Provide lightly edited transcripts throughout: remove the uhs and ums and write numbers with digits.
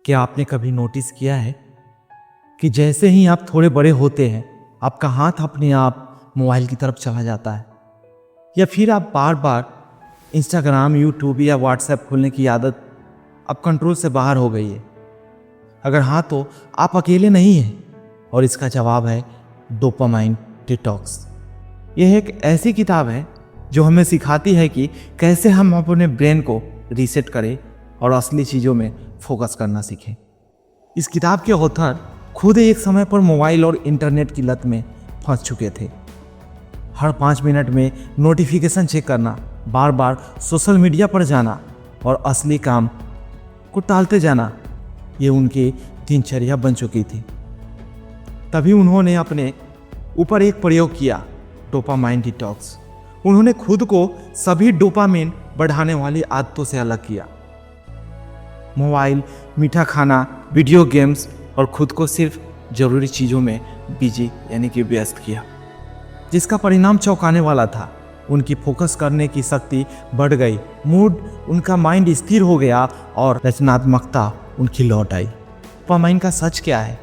क्या आपने कभी नोटिस किया है कि जैसे ही आप थोड़े बड़े होते हैं आपका हाथ अपने आप मोबाइल की तरफ चला जाता है, या फिर आप बार बार इंस्टाग्राम, यूट्यूब या व्हाट्सएप खोलने की आदत अब कंट्रोल से बाहर हो गई है। अगर हाँ तो आप अकेले नहीं हैं, और इसका जवाब है डोपामाइन डिटॉक्स। यह एक ऐसी किताब है जो हमें सिखाती है कि कैसे हम अपने ब्रेन को रीसेट करें और असली चीज़ों में फोकस करना सीखें। इस किताब के ऑथर खुद एक समय पर मोबाइल और इंटरनेट की लत में फंस चुके थे। हर 5 मिनट में नोटिफिकेशन चेक करना, बार बार सोशल मीडिया पर जाना और असली काम को टालते जाना, ये उनकी दिनचर्या बन चुकी थी। तभी उन्होंने अपने ऊपर एक प्रयोग किया, डोपामाइन डिटॉक्स। उन्होंने खुद को सभी डोपामाइन बढ़ाने वाली आदतों से अलग किया। मोबाइल, मीठा खाना, वीडियो गेम्स और खुद को सिर्फ जरूरी चीज़ों में बिजी यानी कि व्यस्त किया, जिसका परिणाम चौंकाने वाला था। उनकी फोकस करने की शक्ति बढ़ गई, मूड, उनका माइंड स्थिर हो गया और रचनात्मकता उनकी लौट आई। डोपामाइन का सच क्या है?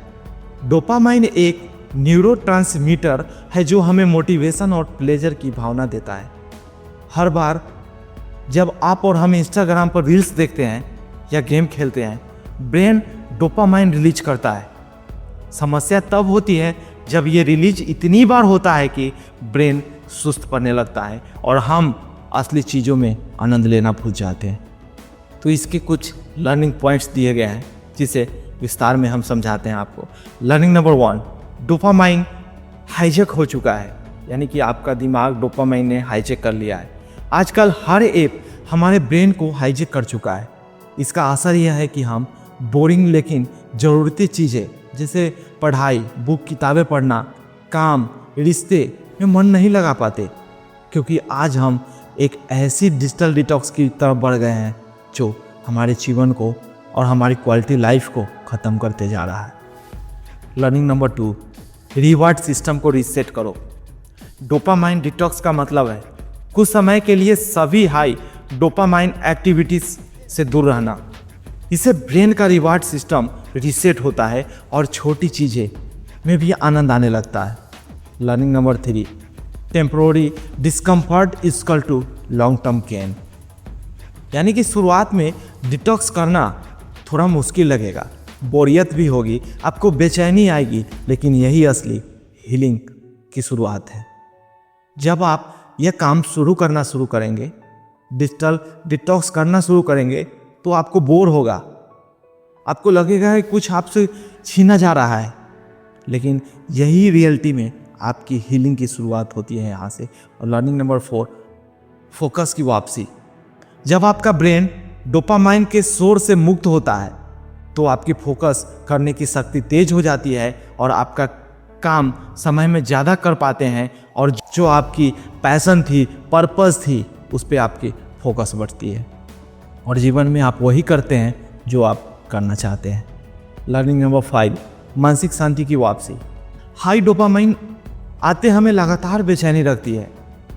डोपामाइन एक न्यूरोट्रांसमीटर है जो हमें मोटिवेशन और प्लेजर की भावना देता है। हर बार जब आप और हम इंस्टाग्राम पर रील्स देखते हैं या गेम खेलते हैं, ब्रेन डोपामाइन रिलीज करता है। समस्या तब होती है जब ये रिलीज इतनी बार होता है कि ब्रेन सुस्त पड़ने लगता है और हम असली चीज़ों में आनंद लेना भूल जाते हैं। तो इसके कुछ लर्निंग पॉइंट्स दिए गए हैं जिसे विस्तार में हम समझाते हैं आपको। लर्निंग नंबर 1, डोपामाइन हाईजैक हो चुका है, यानी कि आपका दिमाग डोपामाइन ने हाईजैक कर लिया है। आजकल हर ऐप हमारे ब्रेन को हाईजैक कर चुका है। इसका असर यह है कि हम बोरिंग लेकिन ज़रूरती चीज़ें जैसे पढ़ाई, बुक, किताबें पढ़ना, काम, रिश्ते में मन नहीं लगा पाते, क्योंकि आज हम एक ऐसी डिजिटल डिटॉक्स की तरफ बढ़ गए हैं जो हमारे जीवन को और हमारी क्वालिटी लाइफ को ख़त्म करते जा रहा है। लर्निंग नंबर 2, रिवार्ड सिस्टम को रीसेट करो। डोपामाइन डिटॉक्स का मतलब है कुछ समय के लिए सभी हाई डोपामाइन एक्टिविटीज से दूर रहना। इससे ब्रेन का रिवार्ड सिस्टम रीसेट होता है और छोटी चीज़ें में भी आनंद आने लगता है। Learning number 3, temporary discomfort equal to long term gain. यानी कि शुरुआत में डिटॉक्स करना थोड़ा मुश्किल लगेगा, बोरियत भी होगी, आपको बेचैनी आएगी, लेकिन यही असली हीलिंग की शुरुआत है। जब आप यह काम करना शुरू करेंगे, डिजिटल डिटॉक्स करना शुरू करेंगे, तो आपको बोर होगा, आपको लगेगा कि कुछ आपसे छीना जा रहा है, लेकिन यही रियलिटी में आपकी हीलिंग की शुरुआत होती है यहाँ से। और लर्निंग नंबर 4, फोकस की वापसी। जब आपका ब्रेन डोपामाइन के शोर से मुक्त होता है तो आपकी फोकस करने की शक्ति तेज हो जाती है और आपका काम समय में ज़्यादा कर पाते हैं, और जो आपकी पैशन थी, पर्पस थी, उस पर आपकी फोकस बढ़ती है और जीवन में आप वही करते हैं जो आप करना चाहते हैं। लर्निंग नंबर 5, मानसिक शांति की वापसी। हाई डोपामाइन आते हमें लगातार बेचैनी रखती है।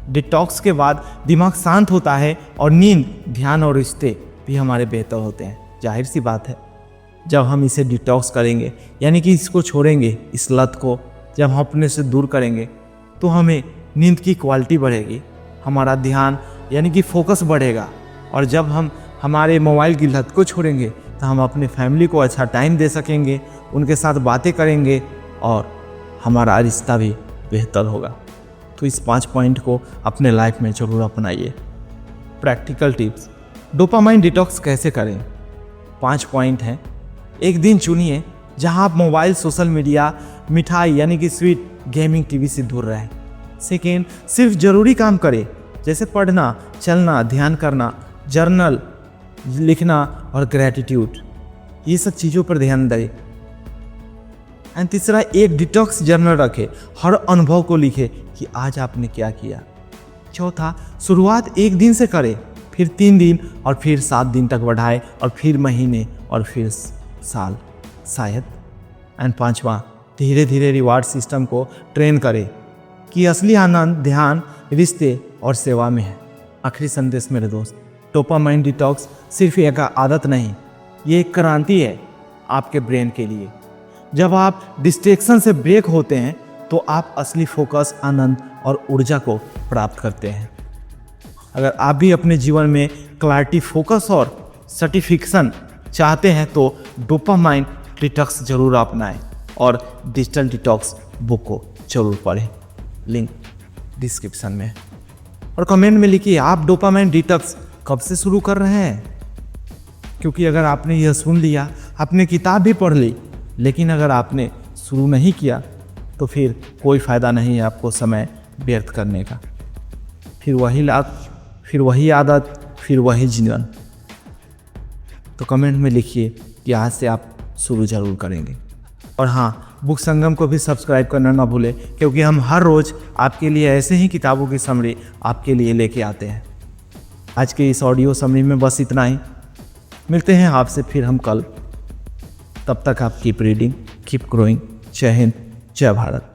डिटॉक्स के बाद दिमाग शांत होता है और नींद, ध्यान और रिश्ते भी हमारे बेहतर होते हैं। जाहिर सी बात है, जब हम इसे डिटॉक्स करेंगे, यानी कि इसको छोड़ेंगे, इस लत को जब हम अपने से दूर करेंगे, तो हमें नींद की क्वालिटी बढ़ेगी, हमारा ध्यान यानी कि फोकस बढ़ेगा, और जब हम हमारे मोबाइल की लत को छोड़ेंगे तो हम अपने फैमिली को अच्छा टाइम दे सकेंगे, उनके साथ बातें करेंगे और हमारा रिश्ता भी बेहतर होगा। तो इस 5 पॉइंट को अपने लाइफ में ज़रूर अपनाइए। प्रैक्टिकल टिप्स, डोपामाइन डिटॉक्स कैसे करें? 5 पॉइंट हैं। एक दिन चुनिए जहां आप मोबाइल, सोशल मीडिया, मिठाई यानी कि स्वीट, गेमिंग, टीवी से दूर रहें। सेकेंड, सिर्फ ज़रूरी काम करें, जैसे पढ़ना, चलना, ध्यान करना, जर्नल लिखना और ग्रैटिट्यूड, ये सब चीज़ों पर ध्यान दें। एंड तीसरा, एक डिटॉक्स जर्नल रखें, हर अनुभव को लिखें कि आज आपने क्या किया। चौथा, शुरुआत 1 दिन से करें, फिर 3 दिन और फिर 7 दिन तक बढ़ाएं, और फिर महीने और फिर साल शायद। एंड 5वां, धीरे धीरे रिवार्ड सिस्टम को ट्रेन करें कि असली आनंद ध्यान, रिश्ते और सेवा में है। आखिरी संदेश मेरे दोस्त, डोपामाइन डिटॉक्स सिर्फ एक आदत नहीं, ये एक क्रांति है। आपके ब्रेन के लिए। जब आप डिस्ट्रैक्शन से ब्रेक होते हैं तो आप असली फोकस, आनंद और ऊर्जा को प्राप्त करते हैं। अगर आप भी अपने जीवन में क्लैरिटी, फोकस और सर्टिफिकेशन चाहते हैं तो डोपामाइन डिटॉक्स जरूर अपनाएं और डिजिटल डिटॉक्स बुक को जरूर पढ़ें। लिंक डिस्क्रिप्शन में। और कमेंट में लिखिए आप डोपामाइन डिटॉक्स कब से शुरू कर रहे हैं, क्योंकि अगर आपने यह सुन लिया, आपने किताब भी पढ़ ली, लेकिन अगर आपने शुरू नहीं किया तो फिर कोई फ़ायदा नहीं है आपको समय व्यर्थ करने का। फिर वही आदत, फिर वही जीवन। तो कमेंट में लिखिए कि आज से आप शुरू ज़रूर करेंगे। और हाँ, बुक संगम को भी सब्सक्राइब करना ना भूलें, क्योंकि हम हर रोज़ आपके लिए ऐसे ही किताबों की समरी आपके लिए लेके आते हैं। आज के इस ऑडियो समरी में बस इतना ही। मिलते हैं आपसे फिर हम कल। तब तक आप कीप रीडिंग, कीप ग्रोइंग। जय हिंद, जय भारत।